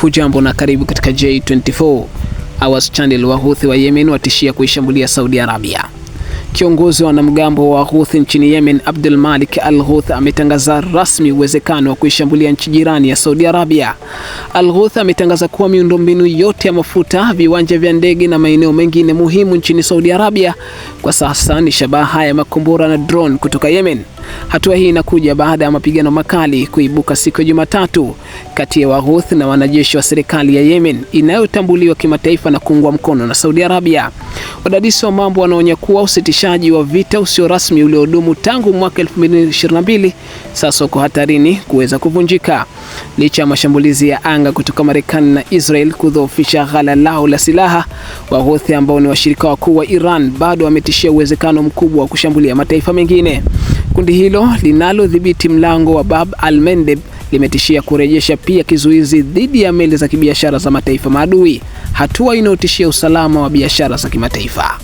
Hujambo na karibu katika J24 Hours Channel. Wahuthi wa Yemen watishia kuishambulia Saudi Arabia. Kiongozi wa wanamgambo wa Houthi nchini Yemen, Abdul Malik Al-Houthi, ametangaza rasmi uwezekano wa kuishambulia nchi jirani ya Saudi Arabia. Al-Houthi ametangaza kuwa miundombinu yote ya mafuta, viwanja vya ndege na maeneo mengine muhimu nchini Saudi Arabia kwa sasa ni shabaha ya makombora na drone kutoka Yemen. Hatua hii inakuja baada ya mapigano makali kuibuka siku ya Jumatatu kati ya Wahouthi na wanajeshi wa serikali ya Yemen inayotambuliwa kimataifa na kuungwa mkono na Saudi Arabia. Wadadisi wa mambo wanaonya kuwa usitishaji wa vita usio rasmi uliodumu tangu mwaka 2022 sasa uko hatarini kuweza kuvunjika. Licha ya mashambulizi ya anga kutoka Marekani na Israel kudhoofisha ghala lao la silaha, Wahouthi ambao ni washirika wakuu wa Iran bado wametishia uwezekano mkubwa wa kushambulia mataifa mengine. Kundi hilo linalodhibiti mlango wa Bab al-Mandeb limetishia kurejesha pia kizuizi dhidi ya meli za kibiashara za mataifa maadui, hatua inayotishia usalama wa biashara za kimataifa.